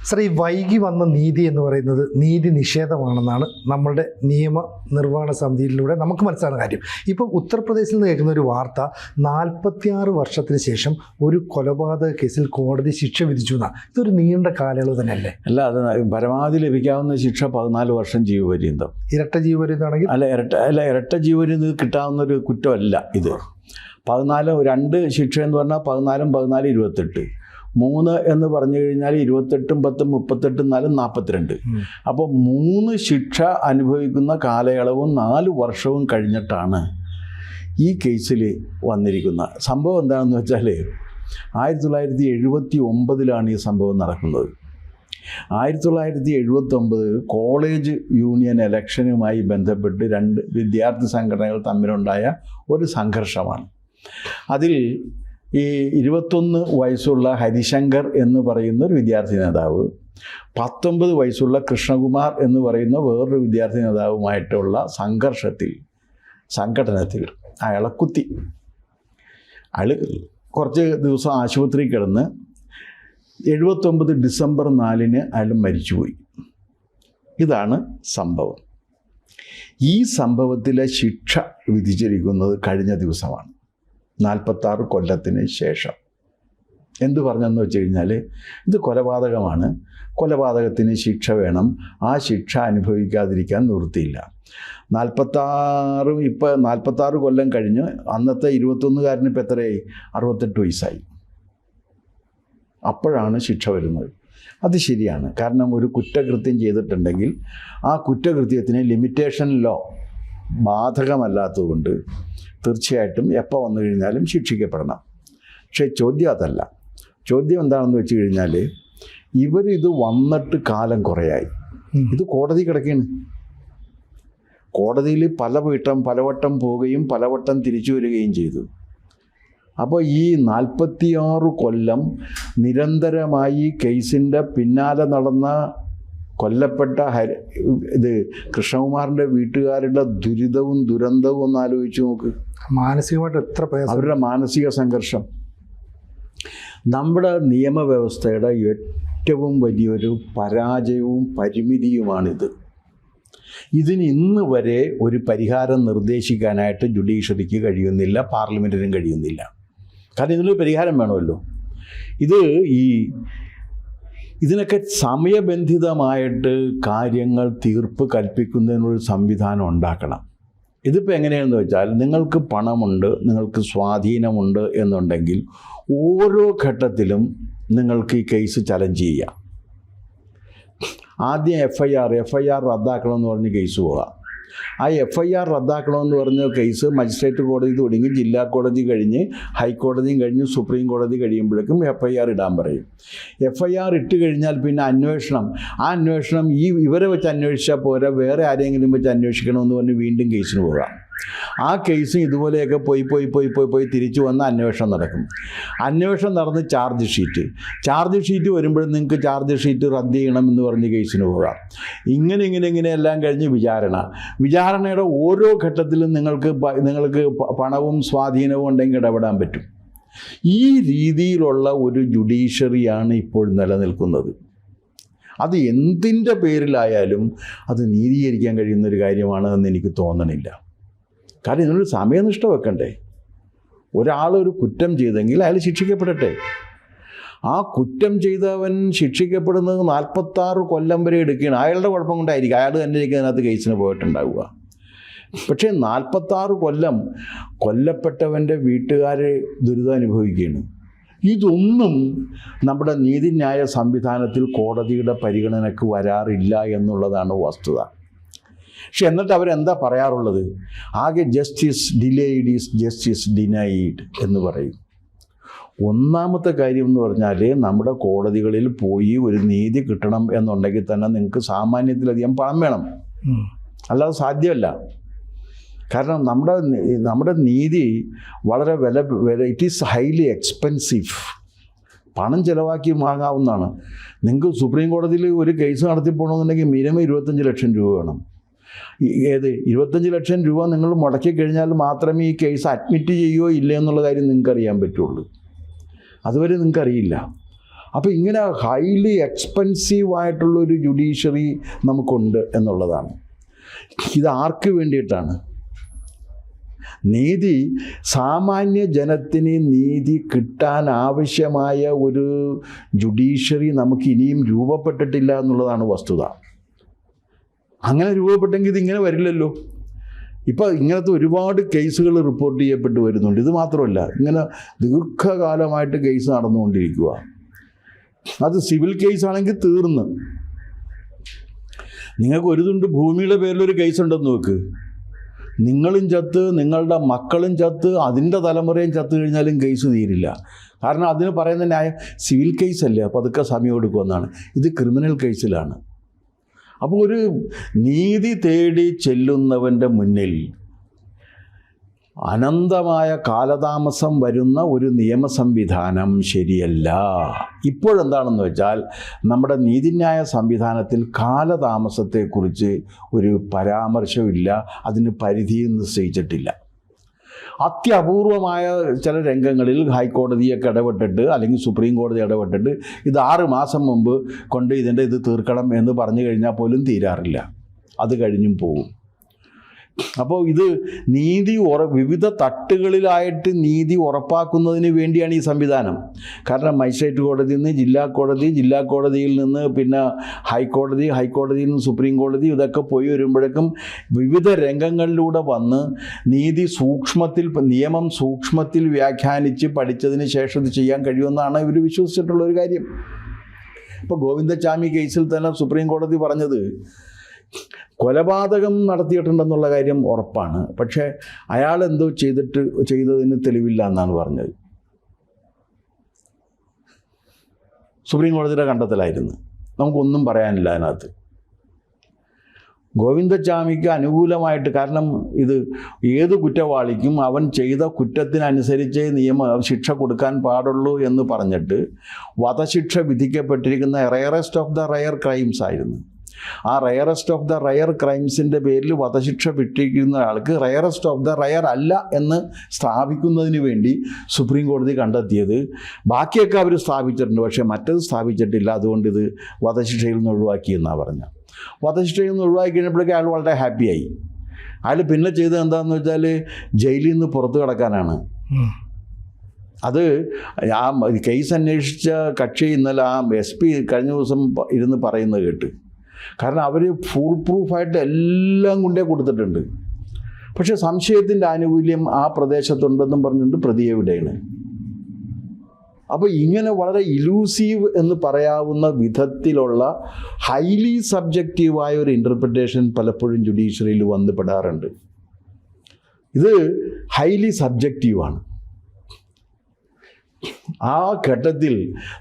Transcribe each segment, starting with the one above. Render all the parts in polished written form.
Sir, ഈ വൈകി വന്ന നീതി എന്ന് പറയുന്നത് നീതി നിഷേധമാണെന്നാണ് നമ്മളുടെ നിയമ നിർവ്വഹണ സമിതിയിലൂടെ നമുക്ക് മനസ്സിലാകുന്ന കാര്യം. ഇപ്പോൾ ഉത്തർപ്രദേശിൽ നിന്ന് കേൾക്കുന്ന ഒരു വാർത്ത, 46 വർഷത്തിന് ശേഷം ഒരു കൊലപാതക കേസിൽ കോടതി ശിക്ഷ വിധിച്ചു എന്നാണ്. ഇതൊരു നീണ്ട കാലയളവ് തന്നെയല്ലേ? അല്ല, അത് പരമാവധി ലഭിക്കാവുന്ന ശിക്ഷ 14 വർഷം ജീവപര്യന്തം. ഇരട്ട ജീവപര്യന്തമാണെങ്കിൽ ഇരട്ട ജീവപര്യന്തം കിട്ടാവുന്ന ഒരു കുറ്റമല്ല ഇത്. 2 ശിക്ഷ എന്ന് പറഞ്ഞാൽ 14, 14, 28. 3 എന്ന് പറഞ്ഞു കഴിഞ്ഞാൽ 28, 10, 38, 4, 42. അപ്പോൾ 3 ശിക്ഷ അനുഭവിക്കുന്ന കാലയളവും 4 വർഷവും കഴിഞ്ഞിട്ടാണ് ഈ കേസിൽ വന്നിരിക്കുന്ന സംഭവം. എന്താണെന്ന് വെച്ചാൽ 1979 ഈ സംഭവം നടക്കുന്നത്. 1979 കോളേജ് യൂണിയൻ ഇലക്ഷനുമായി ബന്ധപ്പെട്ട് 2 വിദ്യാർത്ഥി സംഘടനകൾ തമ്മിലുണ്ടായ ഒരു സംഘർഷമാണ്. അതിൽ ഈ 21 വയസ്സുള്ള ഹരിശങ്കർ എന്ന് പറയുന്ന ഒരു വിദ്യാർത്ഥി നേതാവ് 19 വയസ്സുള്ള കൃഷ്ണകുമാർ എന്ന് പറയുന്ന വേറൊരു വിദ്യാർത്ഥി നേതാവുമായിട്ടുള്ള സംഘടനത്തിൽ അയാളെ കുത്തി. അയാൾ കുറച്ച് ദിവസം ആശുപത്രി കിടന്ന് 79 ഡിസംബർ 4 അയാൾ മരിച്ചുപോയി. ഇതാണ് സംഭവം. ഈ സംഭവത്തിലെ ശിക്ഷ വിധിച്ചിരിക്കുന്നത് കഴിഞ്ഞ ദിവസമാണ്, 46 കൊല്ലത്തിന് ശേഷം. എന്തു പറഞ്ഞെന്ന് വെച്ച് കഴിഞ്ഞാൽ, ഇത് കൊലപാതകമാണ്, കൊലപാതകത്തിന് ശിക്ഷ വേണം, ആ ശിക്ഷ അനുഭവിക്കാതിരിക്കാൻ നിവൃത്തിയില്ല. 46 കൊല്ലം കഴിഞ്ഞ് അന്നത്തെ 21കാരന് ഇപ്പം എത്രയായി? 68 വയസ്സായി. അപ്പോഴാണ് ശിക്ഷ വരുന്നത്. അത് ശരിയാണ്. കാരണം ഒരു കുറ്റകൃത്യം ചെയ്തിട്ടുണ്ടെങ്കിൽ ആ കുറ്റകൃത്യത്തിന് ലിമിറ്റേഷൻ ലോ ബാധകമല്ലാത്തതുകൊണ്ട് തീർച്ചയായിട്ടും എപ്പോൾ വന്നു കഴിഞ്ഞാലും ശിക്ഷിക്കപ്പെടണം. പക്ഷേ ചോദ്യം അതല്ല. ചോദ്യം എന്താണെന്ന് വെച്ച് കഴിഞ്ഞാൽ, ഇവരിത് വന്നിട്ട് കാലം കുറയായി. ഇത് കോടതി കിടക്കുകയാണ്. കോടതിയിൽ പലവട്ടം പോവുകയും പലവട്ടം തിരിച്ചു വരികയും ചെയ്തു. അപ്പോൾ ഈ 46 കൊല്ലം നിരന്തരമായി കേസിൻ്റെ പിന്നാലെ നടന്ന കൊല്ലപ്പെട്ട കൃഷ്ണകുമാറിൻ്റെ വീട്ടുകാരുടെ ദുരിതവും ദുരന്തവും ഒന്ന് ആലോചിച്ച് നോക്ക്. മാനസികമായിട്ട് എത്ര പ്രയാസം, അവരുടെ മാനസിക സംഘർഷം. നമ്മുടെ നിയമവ്യവസ്ഥയുടെ ഏറ്റവും വലിയൊരു പരാജയവും പരിമിതിയുമാണിത്. ഇതിന് ഇന്ന് വരെ ഒരു പരിഹാരം നിർദ്ദേശിക്കാനായിട്ട് ജുഡീഷ്യറിക്ക് കഴിയുന്നില്ല, പാർലമെൻറ്റിനും കഴിയുന്നില്ല. കാരണം ഇതിനൊരു പരിഹാരം വേണമല്ലോ. ഇതിനൊക്കെ സമയബന്ധിതമായിട്ട് കാര്യങ്ങൾ തീർപ്പ് കൽപ്പിക്കുന്നതിനൊരു സംവിധാനം ഉണ്ടാക്കണം. ഇതിപ്പോൾ എങ്ങനെയാണെന്ന് വെച്ചാൽ, നിങ്ങൾക്ക് പണമുണ്ട്, നിങ്ങൾക്ക് സ്വാധീനമുണ്ട് എന്നുണ്ടെങ്കിൽ ഓരോ ഘട്ടത്തിലും നിങ്ങൾക്ക് ഈ കേസ് ചലഞ്ച് ചെയ്യാം. ആദ്യം FIR റദ്ദാക്കണമെന്ന് പറഞ്ഞ് കേസ് പോകാം. ആ FIR റദ്ദാക്കണമെന്ന് പറഞ്ഞ കേസ് മജിസ്ട്രേറ്റ് കോടതി തുടങ്ങി ജില്ലാ കോടതി കഴിഞ്ഞ് ഹൈക്കോടതിയും കഴിഞ്ഞ് സുപ്രീം കോടതി കഴിയുമ്പോഴേക്കും FIR ഇടാൻ പറയും. FIR ഇട്ട് കഴിഞ്ഞാൽ പിന്നെ അന്വേഷണം, ആ അന്വേഷണം ഇവരെ വെച്ച് അന്വേഷിച്ചാൽ പോരാ, വേറെ ആരെങ്കിലും വെച്ച് അന്വേഷിക്കണമെന്ന് പറഞ്ഞ് വീണ്ടും കേസിന് പോകാം. ആ കേസും ഇതുപോലെയൊക്കെ പോയി തിരിച്ചു വന്ന് അന്വേഷണം നടക്കും. അന്വേഷണം നടന്ന് ചാർജ് ഷീറ്റ് വരുമ്പോഴും നിങ്ങൾക്ക് ചാർജ് ഷീറ്റ് റദ്ദ് ചെയ്യണമെന്ന് പറഞ്ഞ് കേസിന് പോകാം. ഇങ്ങനെ എല്ലാം കഴിഞ്ഞ് വിചാരണയുടെ ഓരോ ഘട്ടത്തിലും നിങ്ങൾക്ക് പണവും സ്വാധീനവും ഉണ്ടെങ്കിൽ ഇടപെടാൻ പറ്റും. ഈ രീതിയിലുള്ള ഒരു ജുഡീഷ്യറിയാണ് ഇപ്പോൾ നിലനിൽക്കുന്നത്. അത് എന്തിൻ്റെ പേരിലായാലും അത് നീതീകരിക്കാൻ കഴിയുന്നൊരു കാര്യമാണ് എന്ന് എനിക്ക് തോന്നണില്ല. കാരണം ഇതിനൊരു സമയനിഷ്ഠ വെക്കണ്ടേ? ഒരാളൊരു കുറ്റം ചെയ്തെങ്കിൽ അയാൾ ശിക്ഷിക്കപ്പെടട്ടെ. ആ കുറ്റം ചെയ്തവൻ ശിക്ഷിക്കപ്പെടുന്നത് 46 കൊല്ലം വരെ എടുക്കുകയാണ്. അയാളുടെ കുഴപ്പം കൊണ്ടായിരിക്കും, അയാൾ തന്നെ അതിനകത്ത് കേസിന് പോയിട്ടുണ്ടാവുക. പക്ഷേ 46 കൊല്ലം കൊല്ലപ്പെട്ടവൻ്റെ വീട്ടുകാർ ദുരിതം അനുഭവിക്കുകയാണ്. ഇതൊന്നും നമ്മുടെ നീതിന്യായ സംവിധാനത്തിൽ കോടതിയുടെ പരിഗണനയ്ക്ക് വരാറില്ല എന്നുള്ളതാണ് വസ്തുത. പക്ഷെ എന്നിട്ട് അവരെന്താ പറയാറുള്ളത്? ആകെ justice delayed is justice denied എന്ന് പറയും. ഒന്നാമത്തെ കാര്യം എന്ന് പറഞ്ഞാൽ, നമ്മുടെ കോടതികളിൽ പോയി ഒരു നീതി കിട്ടണം എന്നുണ്ടെങ്കിൽ തന്നെ നിങ്ങൾക്ക് സാമാന്യത്തിലധികം പണം വേണം, അല്ലാതെ സാധ്യമല്ല. കാരണം നമ്മുടെ നീതി വളരെ വില ഇറ്റ് ഈസ് ഹൈലി എക്സ്പെൻസീവ്. പണം ചിലവാക്കി വാങ്ങാവുന്നതാണ്. നിങ്ങൾക്ക് സുപ്രീം കോടതിയിൽ ഒരു കേസ് നടത്തി പോകണമെന്നുണ്ടെങ്കിൽ മിനിമം 25 ലക്ഷം രൂപ വേണം. 25 ലക്ഷം രൂപ നിങ്ങൾ മുടക്കി കഴിഞ്ഞാൽ മാത്രമേ ഈ കേസ് അഡ്മിറ്റ് ചെയ്യുകയോ ഇല്ല എന്നുള്ള കാര്യം നിങ്ങൾക്ക് അറിയാൻ പറ്റുള്ളൂ. അതുവരെ നിങ്ങൾക്കറിയില്ല. അപ്പോൾ ഇങ്ങനെ ഹൈലി എക്സ്പെൻസീവ് ആയിട്ടുള്ളൊരു ജുഡീഷ്യറി നമുക്കുണ്ട് എന്നുള്ളതാണ്. ഇത് ആർക്ക് വേണ്ടിയിട്ടാണ്? നീതി, സാമാന്യ ജനത്തിന് നീതി കിട്ടാൻ ആവശ്യമായ ഒരു ജുഡീഷ്യറി നമുക്ക് ഇനിയും രൂപപ്പെട്ടിട്ടില്ല എന്നുള്ളതാണ് വസ്തുത. അങ്ങനെ രൂപപ്പെട്ടെങ്കിൽ ഇതിങ്ങനെ വരില്ലല്ലോ. ഇപ്പോൾ ഇങ്ങനത്തെ ഒരുപാട് കേസുകൾ റിപ്പോർട്ട് ചെയ്യപ്പെട്ട് വരുന്നുണ്ട്. ഇത് മാത്രമല്ല, ഇങ്ങനെ ദീർഘകാലമായിട്ട് കേസ് നടന്നുകൊണ്ടിരിക്കുക. അത് സിവിൽ കേസാണെങ്കിൽ തീർന്ന്. നിങ്ങൾക്ക് ഒരു തുണ്ട് ഭൂമിയുടെ പേരിലൊരു കേസുണ്ടെന്ന് നോക്ക്, നിങ്ങളും ചത്ത്, നിങ്ങളുടെ മക്കളും ചത്ത്, അതിൻ്റെ തലമുറയും ചത്തു കഴിഞ്ഞാലും കേസ് തീരില്ല. കാരണം അതിന് പറയുന്ന ന്യായം സിവിൽ കേസല്ലേ, അപ്പോൾ അതൊക്കെ സമയം എടുക്കുമെന്നാണ്. ഇത് ക്രിമിനൽ കേസിലാണ്. അപ്പോൾ ഒരു നീതി തേടി ചെല്ലുന്നവൻ്റെ മുന്നിൽ അനന്തമായ കാലതാമസം വരുന്ന ഒരു നിയമ സംവിധാനം ശരിയല്ല. ഇപ്പോഴെന്താണെന്ന് വെച്ചാൽ, നമ്മുടെ നീതിന്യായ സംവിധാനത്തിൽ കാലതാമസത്തെക്കുറിച്ച് ഒരു പരാമർശമില്ല, അതിന് പരിധിയും നിശ്ചയിച്ചിട്ടില്ല. അത്യപൂർവമായ ചില രംഗങ്ങളിൽ ഹൈക്കോടതിയൊക്കെ ഇടപെട്ടിട്ട് അല്ലെങ്കിൽ സുപ്രീം കോടതി ഇടപെട്ടിട്ട് ഇത് 6 മാസം മുമ്പ് കൊണ്ട് ഇത് തീർക്കണം എന്ന് പറഞ്ഞു കഴിഞ്ഞാൽ പോലും തീരാറില്ല, അത് കഴിഞ്ഞും പോകും. അപ്പോൾ ഇത് നീതി വിവിധ തട്ടുകളിലായിട്ട് നീതി ഉറപ്പാക്കുന്നതിന് വേണ്ടിയാണ് ഈ സംവിധാനം. കാരണം മജിസ്ട്രേറ്റ് കോടതിയിൽ നിന്ന് ജില്ലാ കോടതി, ജില്ലാ കോടതിയിൽ നിന്ന് പിന്നെ ഹൈക്കോടതി, ഹൈക്കോടതിയിൽ നിന്ന് സുപ്രീം കോടതി, ഇതൊക്കെ പോയി വരുമ്പോഴേക്കും വിവിധ രംഗങ്ങളിലൂടെ വന്ന് നീതി നിയമം സൂക്ഷ്മത്തിൽ വ്യാഖ്യാനിച്ച് പഠിച്ചതിന് ശേഷം ഇത് ചെയ്യാൻ കഴിയുമെന്നാണ് ഇവർ വിശ്വസിച്ചിട്ടുള്ളൊരു കാര്യം. ഇപ്പോൾ ഗോവിന്ദച്ചാമി കേസിൽ തന്നെ സുപ്രീം കോടതി പറഞ്ഞത് കൊലപാതകം നടത്തിയിട്ടുണ്ടെന്നുള്ള കാര്യം ഉറപ്പാണ്, പക്ഷേ അയാൾ എന്തോ ചെയ്തതിന് തെളിവില്ല എന്നാണ് പറഞ്ഞത്. സുപ്രീം കോടതിയുടെ കണ്ടെത്തലായിരുന്നു, നമുക്കൊന്നും പറയാനില്ല അതിനകത്ത്. ഗോവിന്ദച്ചാമിക്ക് അനുകൂലമായിട്ട്, കാരണം ഇത് ഏത് കുറ്റവാളിക്കും അവൻ ചെയ്ത കുറ്റത്തിനനുസരിച്ച് ശിക്ഷ കൊടുക്കാൻ പാടുള്ളൂ എന്ന് പറഞ്ഞിട്ട് വധശിക്ഷ വിധിക്കപ്പെട്ടിരിക്കുന്ന rarest of the rare crimes ആയിരുന്നു. ആ റയറസ്റ്റ് ഓഫ് ദ റയർ ക്രൈംസിൻ്റെ പേരിൽ വധശിക്ഷ വിട്ടിരിക്കുന്ന ആൾക്ക് റയറസ്റ്റ് ഓഫ് ദ റയർ അല്ല എന്ന് സ്ഥാപിക്കുന്നതിന് വേണ്ടി സുപ്രീം കോടതി കണ്ടെത്തിയത്, ബാക്കിയൊക്കെ അവർ സ്ഥാപിച്ചിട്ടുണ്ട് പക്ഷേ മറ്റത് സ്ഥാപിച്ചിട്ടില്ല, അതുകൊണ്ട് ഇത് വധശിക്ഷയിൽ നിന്ന് ഒഴിവാക്കിയെന്നാണ് പറഞ്ഞത്. വധശിക്ഷയിൽ നിന്ന് ഒഴിവാക്കി കഴിഞ്ഞപ്പോഴേക്കും അയാൾ വളരെ ഹാപ്പിയായി. അയാൾ പിന്നെ ചെയ്തത് എന്താണെന്ന് വെച്ചാൽ ജയിലിൽ നിന്ന് പുറത്തു കിടക്കാനാണ്. അത് ആ കേസ് അന്വേഷിച്ച കക്ഷി ഇന്നലെ ആ SP കഴിഞ്ഞ ദിവസം ഇരുന്ന് പറയുന്നത് കേട്ട്. കാരണം അവർ ഫുൾ പ്രൂഫായിട്ട് എല്ലാം കൊണ്ടേ കൊടുത്തിട്ടുണ്ട്, പക്ഷെ സംശയത്തിൻ്റെ ആനുകൂല്യം ആ പ്രദേശത്തുണ്ടെന്നും പറഞ്ഞിട്ട് പ്രതി എവിടെയാണ്. അപ്പോൾ ഇങ്ങനെ വളരെ ഇലൂസീവ് എന്ന് പറയാവുന്ന വിധത്തിലുള്ള ഹൈലി സബ്ജക്റ്റീവായ ഒരു ഇൻ്റർപ്രിട്ടേഷൻ പലപ്പോഴും ജുഡീഷ്യറിയിൽ വന്നുപെടാറുണ്ട്. ഇത് ഹൈലി സബ്ജക്റ്റീവാണ്. ആ ഘട്ടത്തിൽ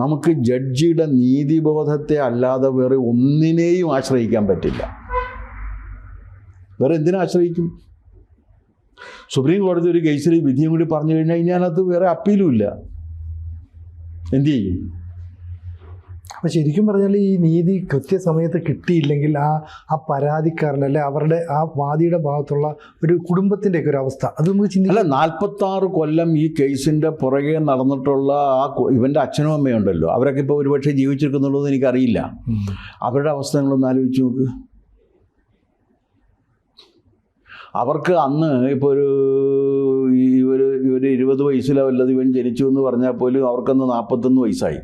നമുക്ക് ജഡ്ജിയുടെ നീതിബോധത്തെ അല്ലാതെ വേറെ ഒന്നിനെയും ആശ്രയിക്കാൻ പറ്റില്ല. വേറെ എന്തിനെ ആശ്രയിക്കും? സുപ്രീം കോടതി ഒരു കേസിൽ വിധിയും കൂടി പറഞ്ഞു കഴിഞ്ഞാൽ ഇനി അതിനകത്ത് വേറെ അപ്പീലും ഇല്ല. എന്തു ചെയ്യും? അപ്പോൾ ശരിക്കും പറഞ്ഞാൽ ഈ നീതി കൃത്യസമയത്ത് കിട്ടിയില്ലെങ്കിൽ ആ പരാതിക്കാരൻ അല്ലെ അവരുടെ ആ വാദിയുടെ ഭാഗത്തുള്ള ഒരു കുടുംബത്തിൻ്റെയൊക്കെ ഒരു അവസ്ഥ അത് നമുക്ക് ചിന്തിക്കാം. 46 കൊല്ലം ഈ കേസിൻ്റെ പുറകെ നടന്നിട്ടുള്ള ഇവൻ്റെ അച്ഛനും അമ്മയും ഉണ്ടല്ലോ, അവരൊക്കെ ഇപ്പോൾ ഒരുപക്ഷെ ജീവിച്ചിരിക്കുന്നുള്ളൂ എന്ന് എനിക്കറിയില്ല. അവരുടെ അവസ്ഥകളൊന്ന് ആലോചിച്ച് നോക്ക്. അവർക്ക് അന്ന് ഇപ്പോൾ ഒരു 20 വയസ്സിലോ വല്ലത് ഇവൻ ജനിച്ചു എന്ന് പറഞ്ഞാൽ പോലും അവർക്കന്ന് 41 വയസ്സായി.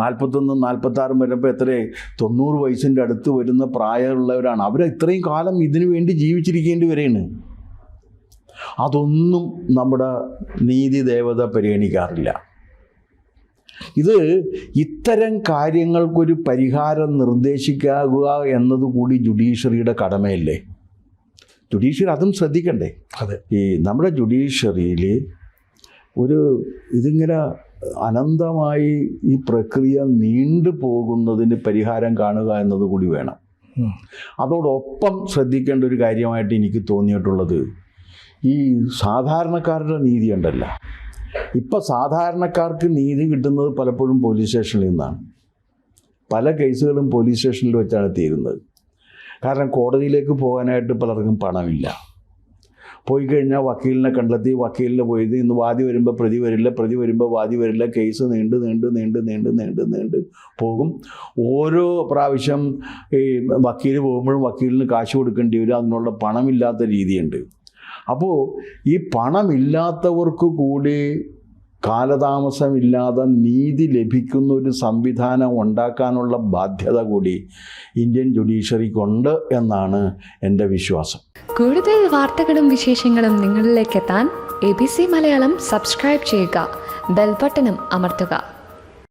41 46 വരുമ്പോൾ എത്രയേ 90 വയസ്സിൻ്റെ അടുത്ത് വരുന്ന പ്രായമുള്ളവരാണ്. അവർ ഇത്രയും കാലം ഇതിനു വേണ്ടി ജീവിച്ചിരിക്കേണ്ടി വരെയാണ്. അതൊന്നും നമ്മുടെ നീതി ദേവത പരിഗണിക്കാറില്ല. ഇത് ഇത്തരം കാര്യങ്ങൾക്കൊരു പരിഹാരം നിർദ്ദേശിക്കുക എന്നതുകൂടി ജുഡീഷ്യറിയുടെ കടമയല്ലേ? ജുഡീഷ്യറി അതും ശ്രദ്ധിക്കണ്ടേ? അതെ. ഈ നമ്മുടെ ജുഡീഷ്യറിയിൽ ഇതിങ്ങനെ അനന്തമായി ഈ പ്രക്രിയ നീണ്ടു പോകുന്നതിന് പരിഹാരം കാണുക എന്നതുകൂടി വേണം. അതോടൊപ്പം ശ്രദ്ധിക്കേണ്ട ഒരു കാര്യമായിട്ട് എനിക്ക് തോന്നിയിട്ടുള്ളത് ഈ സാധാരണക്കാരുടെ നീതി ഉണ്ടല്ല. ഇപ്പം സാധാരണക്കാർക്ക് നീതി കിട്ടുന്നത് പലപ്പോഴും പോലീസ് സ്റ്റേഷനിൽ നിന്നാണ്. പല കേസുകളും പോലീസ് സ്റ്റേഷനിൽ വെച്ചാണ് തീരുന്നത്. കാരണം കോടതിയിലേക്ക് പോകാനായിട്ട് പലർക്കും പണമില്ല. പോയി കഴിഞ്ഞാൽ വക്കീലിനെ കണ്ടെത്തി വക്കീലിന് പോയത് ഇന്ന് വാദി വരുമ്പോൾ പ്രതി വരില്ല, പ്രതി വരുമ്പോൾ വാദി വരില്ല, കേസ് നീണ്ട് പോകും. ഓരോ പ്രാവശ്യം ഈ വക്കീൽ പോകുമ്പോഴും വക്കീലിന് കാശ് കൊടുക്കേണ്ടി വരും. അതിനുള്ള പണമില്ലാത്ത രീതിയുണ്ട്. അപ്പോൾ ഈ പണമില്ലാത്തവർക്ക് കൂടി കാലതാമസമില്ലാതെ നീതി ലഭിക്കുന്ന ഒരു സംവിധാനം ഉണ്ടാക്കാനുള്ള ബാധ്യത കൂടി ഇന്ത്യൻ ജുഡീഷ്യറിക്കുണ്ട് എന്നാണ് എൻ്റെ വിശ്വാസം. കൂടുതൽ വാർത്തകളും വിശേഷങ്ങളും നിങ്ങളിലേക്ക് എത്താൻ ABC മലയാളം സബ്സ്ക്രൈബ് ചെയ്യുക, ബെൽ ബട്ടണും അമർത്തുക.